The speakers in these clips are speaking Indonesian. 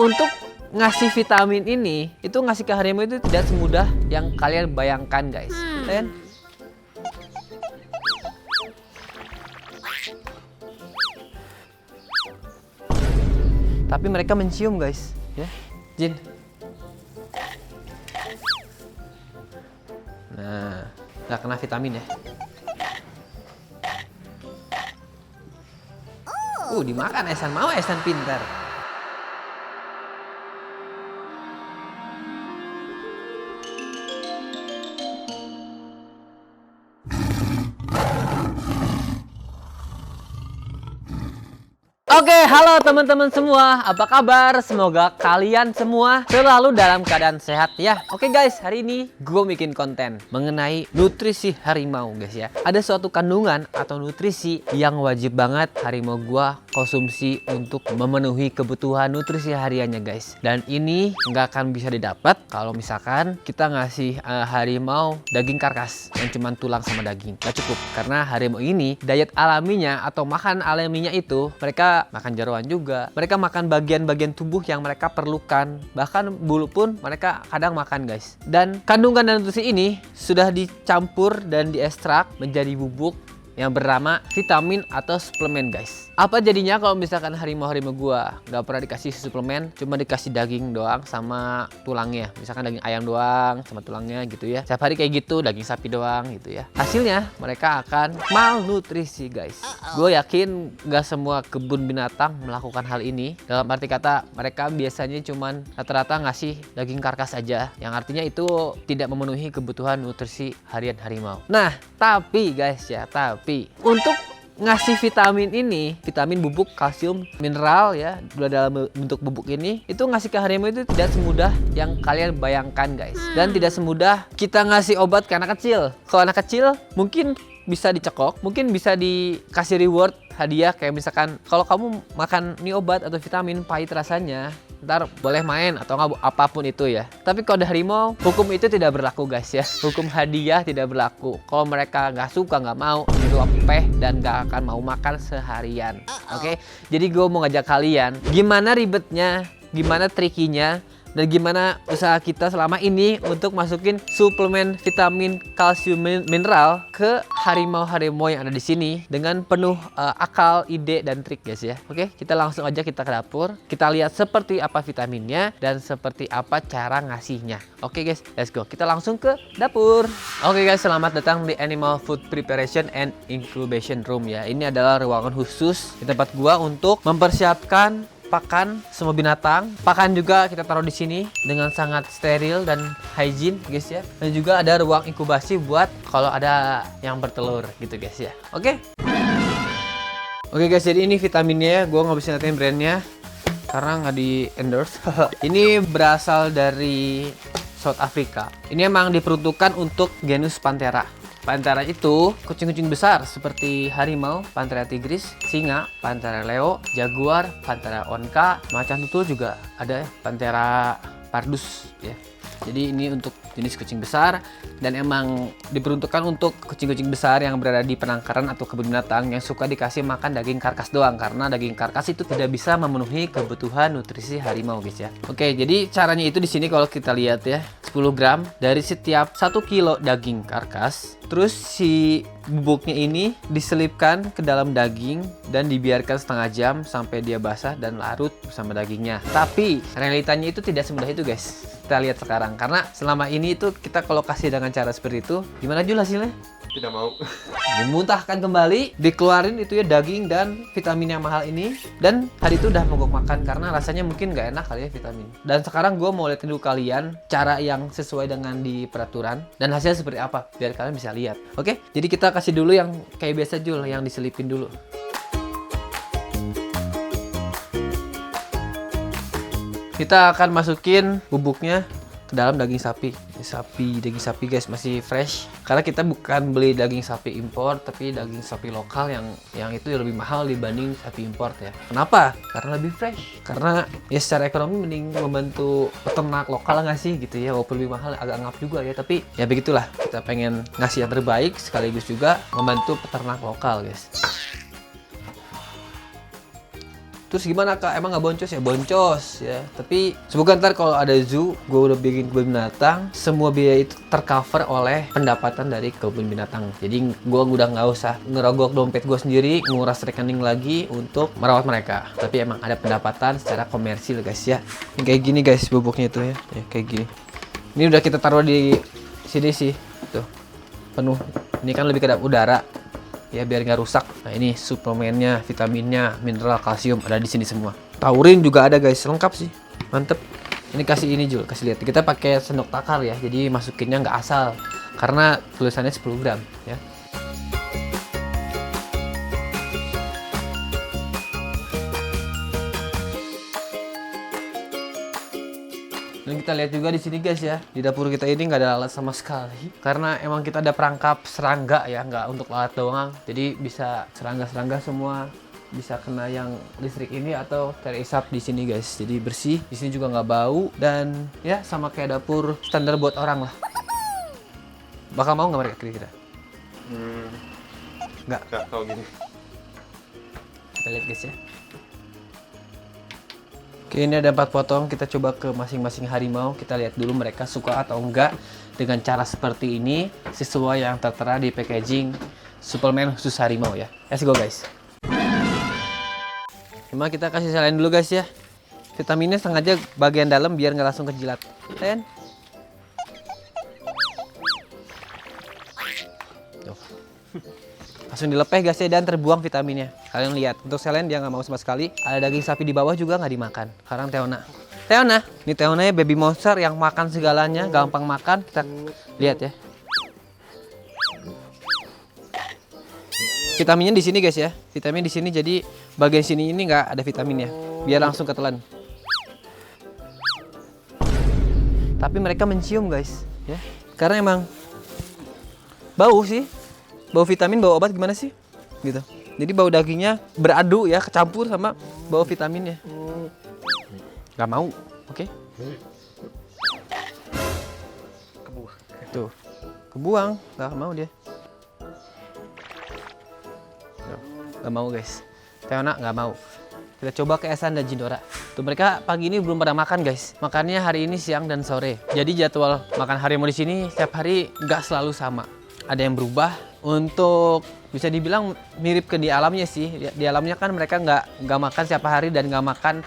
Untuk ngasih vitamin ini, itu ngasih ke harimau itu tidak semudah yang kalian bayangkan, guys. Kan? Tapi mereka mencium, guys, ya. Jin. Nah, nggak kena vitamin ya. Dimakan Esan, mau Esan pintar. Oke, halo teman-teman semua, apa kabar? Semoga kalian semua selalu dalam keadaan sehat ya. Oke guys, hari ini gue bikin konten mengenai nutrisi harimau guys ya. Ada suatu kandungan atau nutrisi yang wajib banget harimau gue konsumsi untuk memenuhi kebutuhan nutrisi hariannya guys. Dan ini nggak akan bisa didapat kalau misalkan kita ngasih harimau daging karkas yang cuma tulang sama daging. Gak cukup, karena harimau ini diet alaminya atau makan alaminya itu mereka makan jeroan juga, mereka makan bagian-bagian tubuh yang mereka perlukan, bahkan bulu pun mereka kadang makan guys. Dan kandungan dan nutrisi ini sudah dicampur dan diekstrak menjadi bubuk yang bernama vitamin atau suplemen guys. Apa jadinya kalau misalkan harimau-harimau gua nggak pernah dikasih suplemen, cuma dikasih daging doang sama tulangnya, misalkan daging ayam doang sama tulangnya gitu ya, setiap hari kayak gitu, daging sapi doang gitu ya, hasilnya mereka akan malnutrisi guys. Gue yakin nggak semua kebun binatang melakukan hal ini, dalam arti kata mereka biasanya cuman rata-rata ngasih daging karkas aja, yang artinya itu tidak memenuhi kebutuhan nutrisi harian harimau. Nah tapi guys ya, untuk ngasih vitamin ini, vitamin bubuk, kalsium, mineral ya, dalam bentuk bubuk ini, itu ngasih ke harimau itu tidak semudah yang kalian bayangkan guys. Dan tidak semudah kita ngasih obat ke anak kecil. Kalau anak kecil mungkin bisa dicekok, mungkin bisa dikasih reward hadiah, kayak misalkan kalau kamu makan ini obat atau vitamin pahit rasanya, ntar boleh main atau nggak, apapun itu ya. Tapi kalau ada harimau, hukum itu tidak berlaku guys ya. Hukum hadiah tidak berlaku. Kalau mereka nggak suka, nggak mau, dilepeh dan nggak akan mau makan seharian. Oke? Jadi gue mau ngajak kalian, gimana ribetnya, gimana trikinya, dan gimana usaha kita selama ini untuk masukin suplemen vitamin, kalsium, mineral ke harimau-harimau yang ada di sini dengan penuh akal, ide, dan trik guys ya. Oke, kita langsung aja kita ke dapur. Kita lihat seperti apa vitaminnya dan seperti apa cara ngasihnya. Oke guys, let's go. Kita langsung ke dapur. Oke guys, selamat datang di Animal Food Preparation and Incubation Room ya. Ini adalah ruangan khusus di tempat gua untuk mempersiapkan pakan semua binatang. Pakan juga kita taruh di sini dengan sangat steril dan hygiene guys ya. Dan juga ada ruang inkubasi buat kalau ada yang bertelur gitu guys ya. Oke guys, jadi ini vitaminnya. Gue nggak bisa nyetain brandnya karena nggak di endorse. Ini berasal dari South Africa. Ini emang diperuntukkan untuk genus Panthera. Panthera itu kucing-kucing besar seperti harimau, Panthera tigris, singa, Panthera leo, jaguar, Panthera onca, macan tutul juga ada ya, Panthera pardus ya. Jadi ini untuk jenis kucing besar dan emang diperuntukkan untuk kucing-kucing besar yang berada di penangkaran atau kebun binatang yang suka dikasih makan daging karkas doang, karena daging karkas itu tidak bisa memenuhi kebutuhan nutrisi harimau guys ya. Oke, jadi caranya itu di sini kalau kita lihat ya, 10 gram dari setiap 1 kilo daging karkas. Terus si bubuknya ini diselipkan ke dalam daging dan dibiarkan setengah jam sampai dia basah dan larut bersama dagingnya. Tapi realitanya itu tidak semudah itu guys. Kita lihat sekarang, karena selama ini itu kita kalau kasih dengan cara seperti itu, gimana Jul hasilnya? Tidak mau. Dimuntahkan kembali, dikeluarin itu ya daging dan vitamin yang mahal ini, dan hari itu udah mogok makan karena rasanya mungkin nggak enak kali ya vitamin. Dan sekarang gue mau liatin dulu kalian cara yang sesuai dengan di peraturan dan hasilnya seperti apa biar kalian bisa lihat. Oke, jadi kita kasih dulu yang kayak biasa Jul, yang diselipin dulu. Kita akan masukin bubuknya ke dalam daging sapi. Daging sapi guys, masih fresh. Karena kita bukan beli daging sapi impor, tapi daging sapi lokal yang itu lebih mahal dibanding sapi impor ya. Kenapa? Karena lebih fresh. Karena ya secara ekonomi mending membantu peternak lokal nggak sih gitu ya. Walaupun lebih mahal agak ngap juga ya, tapi ya begitulah. Kita pengen ngasih yang terbaik sekaligus juga membantu peternak lokal guys. Terus gimana Kak? Emang nggak boncos ya? Boncos ya. Tapi semoga ntar kalau ada zoo, gue udah bikin kebun binatang, semua biaya itu tercover oleh pendapatan dari kebun binatang. Jadi gue udah nggak usah ngerogok dompet gue sendiri, nguras rekening lagi untuk merawat mereka. Tapi emang ada pendapatan secara komersil guys ya. Ini kayak gini guys bubuknya itu ya. Kayak gini. Ini udah kita taruh di sini sih. Tuh. Penuh. Ini kan lebih ke udara. Ya biar nggak rusak. Nah ini suplemennya, vitaminnya, mineral, kalsium ada di sini semua. Taurin juga ada guys, lengkap sih, mantep. Ini kasih ini Jul, kasih lihat. Kita pakai sendok takar ya, jadi masukinnya nggak asal, karena tulisannya 10 gram ya. Dan kita lihat juga di sini guys ya, di dapur kita ini nggak ada alat sama sekali, karena emang kita ada perangkap serangga ya, nggak untuk alat doang. Jadi bisa serangga-serangga semua bisa kena yang listrik ini atau terisap di sini guys. Jadi bersih, di sini juga nggak bau dan ya sama kayak dapur standar buat orang lah. Bakal mau nggak mereka kira-kira? Nggak kalau gini. Kita lihat guys ya. Oke, ini ada 4 potong, kita coba ke masing-masing harimau, kita lihat dulu mereka suka atau enggak dengan cara seperti ini, sesuai yang tertera di packaging suplemen khusus harimau ya. Let's go guys. Cuma kita kasih salin dulu guys ya. Vitaminnya sengaja bagian dalam biar nggak langsung kejilat. Ten. Tuh. Langsung dilepeh gasnya dan terbuang vitaminnya. Kalian lihat, untuk selen dia nggak mau sama sekali. Ada daging sapi di bawah juga nggak dimakan. Sekarang Teona. Teona, ini Teonanya baby monster yang makan segalanya, gampang makan. Kita lihat ya. Vitaminnya di sini guys ya. Vitamin di sini, jadi bagian sini ini nggak ada vitaminnya. Biar langsung ketelan. Tapi mereka mencium guys, ya. Karena emang bau sih. Bau vitamin, bau obat gimana sih? Gitu. Jadi bau dagingnya beradu ya, kecampur sama bau vitaminnya. Gak mau, oke? Tuh, kebuang, gak mau dia. Gak mau guys. Teona gak mau. Kita coba ke Esan dan Jindora. Tuh mereka pagi ini belum pada makan guys. Makannya hari ini siang dan sore. Jadi jadwal makan harimau di sini setiap hari nggak selalu sama. Ada yang berubah. Untuk bisa dibilang mirip ke di alamnya sih. Di alamnya kan mereka nggak makan setiap hari dan nggak makan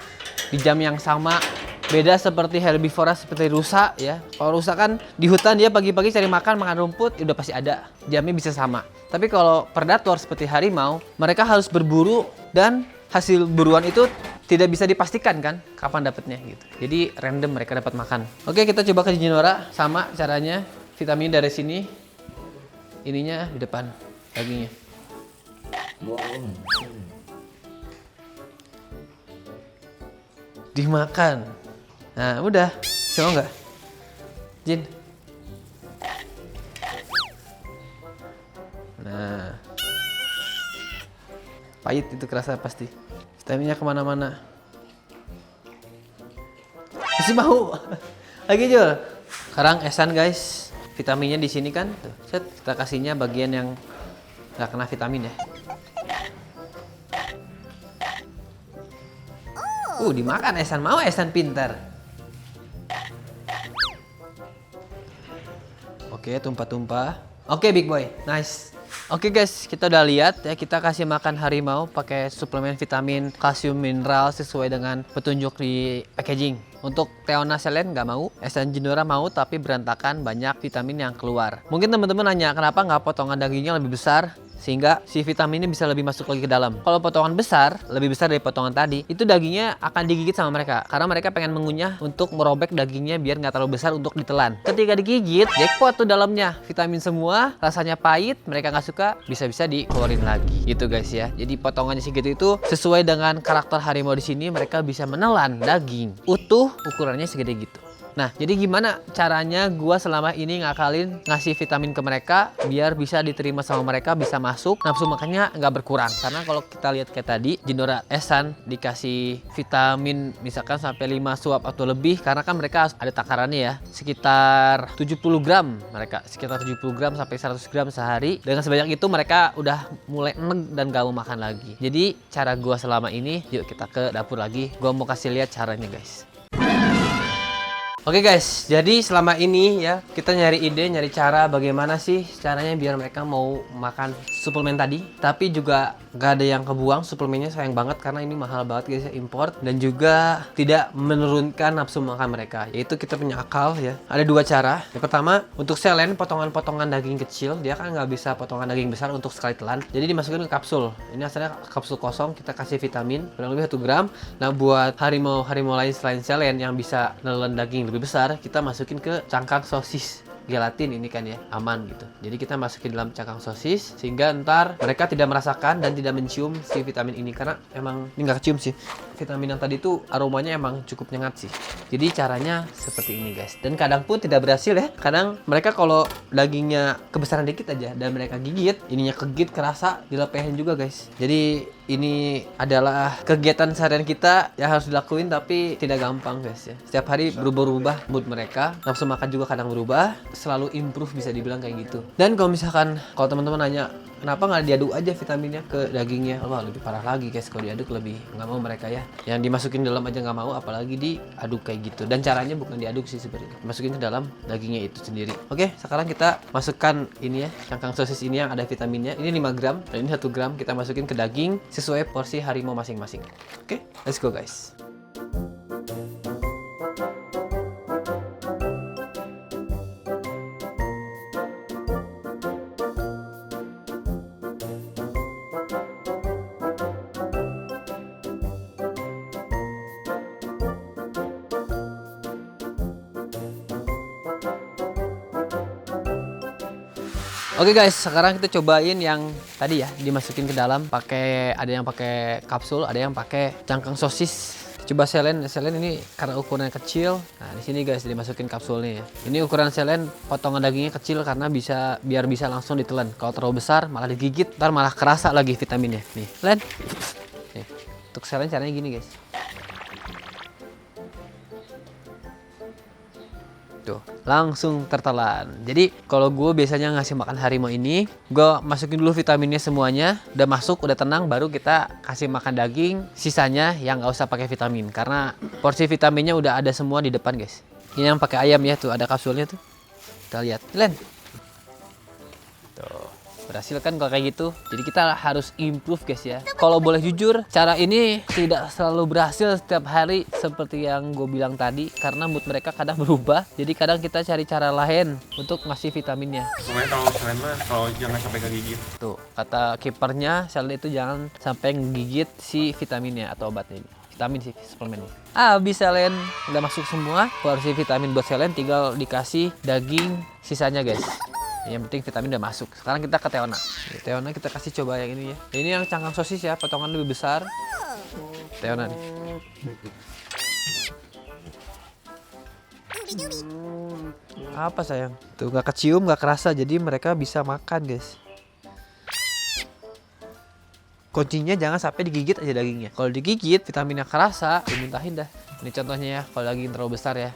di jam yang sama. Beda seperti herbivora seperti rusa ya. Kalau rusa kan di hutan dia pagi-pagi cari makan rumput udah pasti ada. Jamnya bisa sama. Tapi kalau predator seperti harimau, mereka harus berburu dan hasil buruan itu tidak bisa dipastikan kan kapan dapatnya gitu. Jadi random mereka dapat makan. Oke, kita coba ke Jinora, sama caranya. Vitamin dari sini. Ininya di depan dagingnya. Dimakan. Nah, udah. Bisa nggak? Jin. Nah. Pahit itu kerasa pasti. Vitaminnya kemana-mana. Masih mau. Lagi Jul. Sekarang Esan guys. Vitaminnya di sini kan. Tuh, set, kita kasihnya bagian yang nggak kena vitamin ya. Dimakan Esan. Mau Esan pintar. Oke, tumpah-tumpah. Oke, big boy. Nice. Oke guys, kita udah lihat ya, kita kasih makan harimau pakai suplemen vitamin, kalsium, mineral sesuai dengan petunjuk di packaging. Untuk Teona Selen nggak mau, Esan Jindora mau tapi berantakan, banyak vitamin yang keluar. Mungkin teman-teman nanya kenapa nggak potongan dagingnya lebih besar sehingga si vitaminnya bisa lebih masuk lagi ke dalam. Kalau potongan besar, lebih besar dari potongan tadi, itu dagingnya akan digigit sama mereka karena mereka pengen mengunyah untuk merobek dagingnya biar nggak terlalu besar untuk ditelan. Ketika digigit, jackpot tuh dalamnya, vitamin semua, rasanya pahit, mereka nggak suka, bisa-bisa dikeluarin lagi. Gitu guys ya. Jadi potongannya segitu itu sesuai dengan karakter harimau di sini, mereka bisa menelan daging utuh ukurannya segede gitu. Nah, jadi gimana caranya gua selama ini ngakalin ngasih vitamin ke mereka biar bisa diterima sama mereka, bisa masuk, nafsu makannya nggak berkurang. Karena kalau kita lihat kayak tadi, Jindora Esan dikasih vitamin misalkan sampai 5 suap atau lebih, karena kan mereka ada takarannya ya, sekitar 70 gram mereka, sekitar 70 gram sampai 100 gram sehari. Dengan sebanyak itu mereka udah mulai enek dan gak mau makan lagi. Jadi cara gua selama ini, yuk kita ke dapur lagi. Gua mau kasih lihat caranya guys. Oke guys, jadi selama ini ya kita nyari ide, nyari cara bagaimana sih caranya biar mereka mau makan suplemen tadi, tapi juga gak ada yang kebuang suplemennya, sayang banget karena ini mahal banget guys ya, import, dan juga tidak menurunkan nafsu makan mereka. Yaitu kita punya akal ya, ada dua cara. Yang pertama, untuk selen potongan-potongan daging kecil, dia kan nggak bisa potongan daging besar untuk sekali telan, jadi dimasukin ke kapsul. Ini asalnya kapsul kosong, kita kasih vitamin kurang lebih 1 gram. Nah buat harimau lain selain selen yang bisa nelen daging lebih besar, kita masukin ke cangkang sosis gelatin ini kan ya, aman gitu. Jadi kita masukin dalam cangkang sosis sehingga ntar mereka tidak merasakan dan tidak mencium si vitamin ini, karena emang ini nggak kecium sih. Vitamin yang tadi tuh aromanya emang cukup nyengat sih. Jadi caranya seperti ini guys. Dan kadang pun tidak berhasil ya. Kadang mereka kalau dagingnya kebesaran dikit aja dan mereka gigit, ininya kegigit kerasa, dilepehin juga guys. Jadi ini adalah kegiatan seharian kita yang harus dilakuin, tapi tidak gampang guys ya. Setiap hari berubah-ubah mood mereka, nafsu makan juga kadang berubah, selalu improve bisa dibilang kayak gitu. Dan kalau misalkan kalau teman-teman nanya kenapa nggak diaduk aja vitaminnya ke dagingnya, wah lebih parah lagi guys. Kalau diaduk lebih nggak mau mereka ya. Yang dimasukin dalam aja nggak mau, apalagi diaduk kayak gitu. Dan caranya bukan diaduk sih sebenarnya, masukin ke dalam dagingnya itu sendiri. Oke, sekarang kita masukkan ini ya, cangkang sosis ini yang ada vitaminnya. Ini 5 gram dan ini 1 gram, kita masukin ke daging sesuai porsi harimau masing-masing. Oke, let's go guys. Oke guys, sekarang kita cobain yang tadi ya, dimasukin ke dalam pakai, ada yang pakai kapsul, ada yang pakai cangkang sosis. Coba selen ini karena ukurannya kecil. Nah, di sini guys dimasukin kapsulnya ya. Ini ukuran selen, potongan dagingnya kecil karena biar bisa langsung ditelan. Kalau terlalu besar malah digigit, ntar malah kerasa lagi vitaminnya. Nih, len. Nih, untuk selen caranya gini guys. Tuh, langsung tertelan. Jadi kalau gue biasanya ngasih makan harimau ini, gue masukin dulu vitaminnya semuanya, udah masuk, udah tenang, baru kita kasih makan daging. Sisanya yang nggak usah pakai vitamin, karena porsi vitaminnya udah ada semua di depan guys. Ini yang pakai ayam ya, tuh ada kapsulnya tuh. Kita lihat, Len. Tuh, berhasil kan kalau kayak gitu. Jadi kita harus improve guys ya. Kalau boleh jujur, cara ini tidak selalu berhasil setiap hari seperti yang gue bilang tadi, karena mood mereka kadang berubah. Jadi kadang kita cari cara lain untuk ngasih vitaminnya. Pokoknya kalau selain mah kalau jangan sampai kegigit. Tuh, kata kipernya, selain itu jangan sampai ngegigit si vitaminnya atau obatnya ini. Vitamin sih, suplemen. Habis selen udah masuk semua, porsi vitamin buat selen tinggal dikasih daging sisanya guys. Yang penting vitamin udah masuk. Sekarang kita ke Teona. Teona kita kasih coba yang ini ya. Ini yang cangkang sosis ya, potongan lebih besar. Teona nih. Apa sayang? Tuh nggak kecium, nggak kerasa, jadi mereka bisa makan guys. Kuncinya jangan sampai digigit aja dagingnya. Kalau digigit, vitaminnya kerasa, dimintahin dah. Ini contohnya ya, kalau daging terlalu besar ya.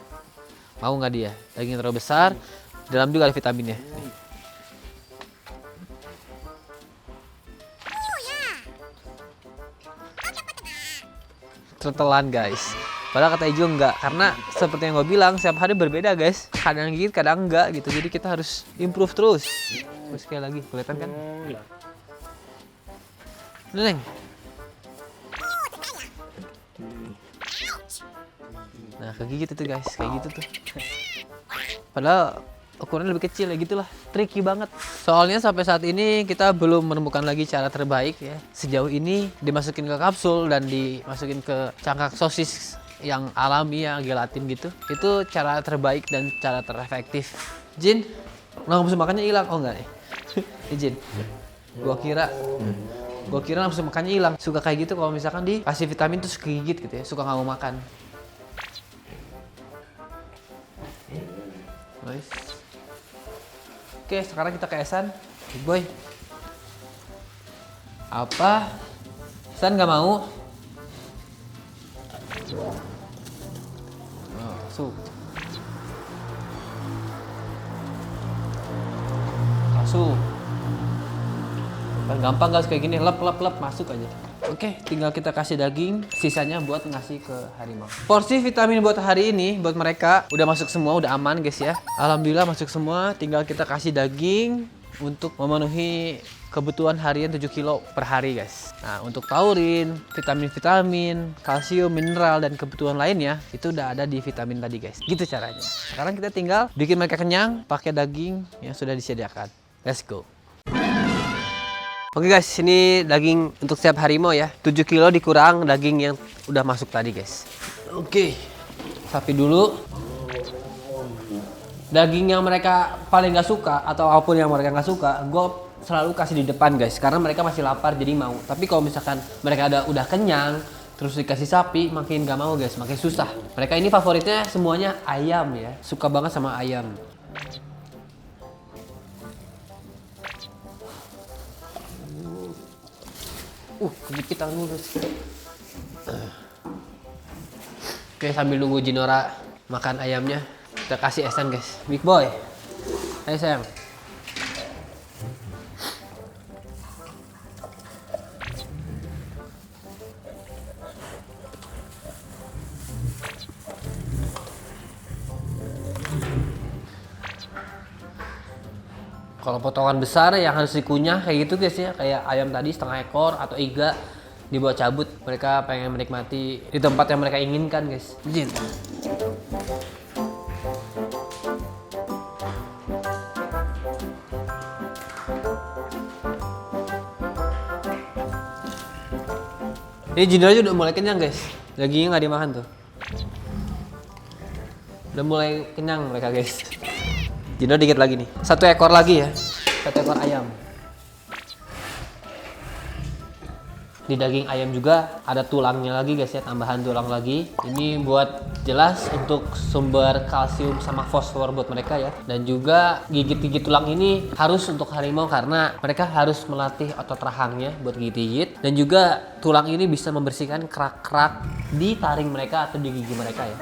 Mau nggak dia? Daging terlalu besar, dalam juga ada vitaminnya. Nih. Tertelan guys. Padahal kata Ijo enggak, karena seperti yang gue bilang, setiap hari berbeda guys. Kadang gigit, kadang enggak gitu. Jadi kita harus improve terus. Terus sekali lagi, kelihatan kan? Neng. Nah, kegigit itu guys, kayak gitu tuh. Padahal ukurannya lebih kecil ya, gitulah. Tricky banget. Soalnya sampai saat ini kita belum menemukan lagi cara terbaik ya. Sejauh ini dimasukin ke kapsul dan dimasukin ke cangkang sosis yang alami ya, gelatin gitu. Itu cara terbaik dan cara terefektif. Jin, nafsu makannya hilang. Oh enggak nih. Jin. Gua kira nafsu makannya hilang. Suka kayak gitu kalau misalkan dikasih vitamin terus kegigit gitu ya, suka nggak mau makan. Nice. Oke, sekarang kita ke Esan. Big boy. Apa? Esan nggak mau? Oh, masuk. Masuk. Gampang guys kayak gini, lep masuk aja. Oke, tinggal kita kasih daging, sisanya buat ngasih ke harimau. Porsi vitamin buat hari ini buat mereka udah masuk semua, udah aman guys ya. Alhamdulillah masuk semua, tinggal kita kasih daging untuk memenuhi kebutuhan harian 7 kilo per hari guys. Nah, untuk taurin, vitamin-vitamin, kalsium, mineral, dan kebutuhan lainnya itu udah ada di vitamin tadi guys. Gitu caranya. Sekarang kita tinggal bikin mereka kenyang pakai daging yang sudah disediakan. Let's go. Oke guys, ini daging untuk setiap harimau ya. 7 kilo dikurang daging yang udah masuk tadi guys. Oke, sapi dulu. Daging yang mereka paling gak suka atau apapun yang mereka gak suka, gue selalu kasih di depan guys. Karena mereka masih lapar jadi mau. Tapi kalau misalkan mereka udah kenyang, terus dikasih sapi, makin gak mau guys, makin susah. Mereka ini favoritnya semuanya ayam ya. Suka banget sama ayam. Sedikit tangan lurus. Oke, sambil nunggu Jinora makan ayamnya, kita kasih Esan guys. Big boy, ayo sayang. Kalau potongan besar yang harus dikunyah kayak gitu guys ya, kayak ayam tadi setengah ekor atau iga dibawa cabut, mereka pengen menikmati di tempat yang mereka inginkan guys. Izin. Ini Jindra aja udah mulai kenyang guys, dagingnya nggak dimakan tuh. Udah mulai kenyang mereka guys. Jindra dikit lagi nih. 1 ekor lagi ya. 1 ekor ayam. Di daging ayam juga ada tulangnya lagi guys ya, tambahan tulang lagi. Ini buat jelas untuk sumber kalsium sama fosfor buat mereka ya. Dan juga gigit-gigit tulang ini harus untuk harimau karena mereka harus melatih otot rahangnya buat gigit-gigit. Dan juga tulang ini bisa membersihkan kerak-kerak di taring mereka atau di gigi mereka ya.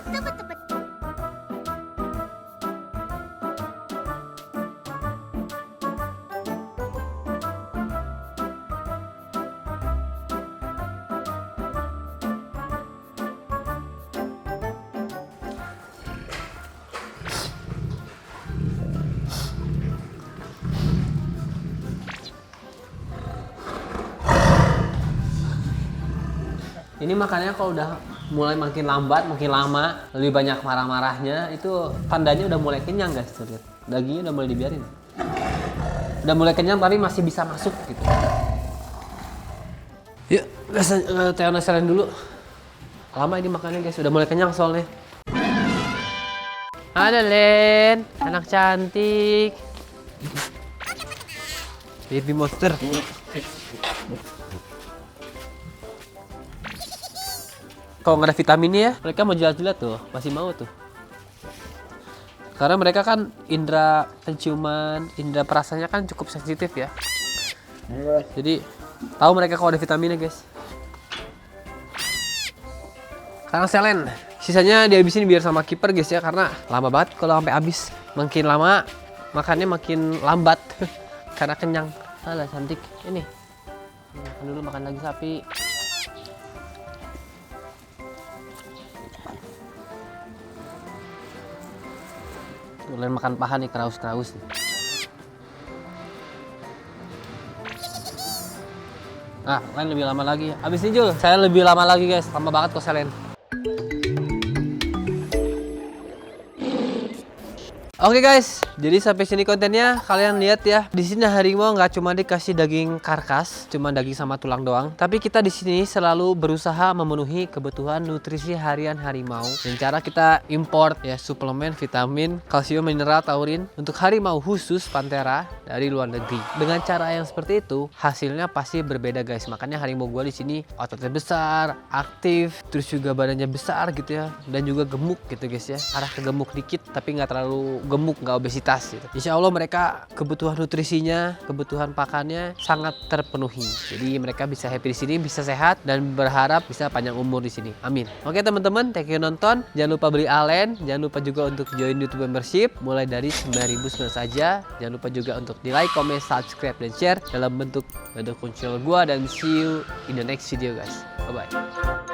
Ini makannya kalau udah mulai makin lambat, makin lama, lebih banyak marah-marahnya, itu tandanya udah mulai kenyang guys. Tuh lihat, dagingnya udah mulai dibiarin. Udah mulai kenyang tapi masih bisa masuk gitu. Yuk, Theo naserin dulu. Lama ini makannya guys, udah mulai kenyang soalnya. Ada Len, anak cantik. Baby monster. Kalau nggak ada vitaminnya ya, mereka mau jilat-jilat tuh, masih mau tuh. Karena mereka kan indera penciuman, indera perasaannya kan cukup sensitif ya. Jadi tahu mereka kalau ada vitaminnya guys. Sekarang Selen, sisanya dihabisin biar sama kiper guys ya, karena lama banget kalau sampai habis. Makin lama makannya makin lambat karena kenyang. Alah cantik ini. Makan dulu, makan lagi sapi. Mulai makan paha nih, keraus-keraus nih. Ah, lain lebih lama lagi. Abis ini Jul, saya lebih lama lagi guys. Lama banget kok Selen. Oke guys, jadi sampai sini kontennya. Kalian lihat ya, di sini harimau nggak cuma dikasih daging karkas, cuma daging sama tulang doang. Tapi kita di sini selalu berusaha memenuhi kebutuhan nutrisi harian harimau. Dan cara kita import ya suplemen, vitamin, kalsium, mineral, taurin untuk harimau khusus Panthera dari luar negeri. Dengan cara yang seperti itu, hasilnya pasti berbeda guys. Makanya harimau gua di sini ototnya besar, aktif, terus juga badannya besar gitu ya, dan juga gemuk gitu guys ya. Arah ke gemuk dikit, tapi nggak terlalu gemuk, nggak obesitas gitu. Insya Allah mereka kebutuhan nutrisinya, kebutuhan pakannya sangat terpenuhi. Jadi mereka bisa happy di sini, bisa sehat dan berharap bisa panjang umur di sini. Amin. Oke teman-teman, thank you nonton. Jangan lupa beli Alen, jangan lupa juga untuk join YouTube membership mulai dari 9.000 saja. Jangan lupa juga untuk di like, comment, subscribe dan share dalam bentuk mendukung channel gua, dan see you in the next video guys. Bye bye.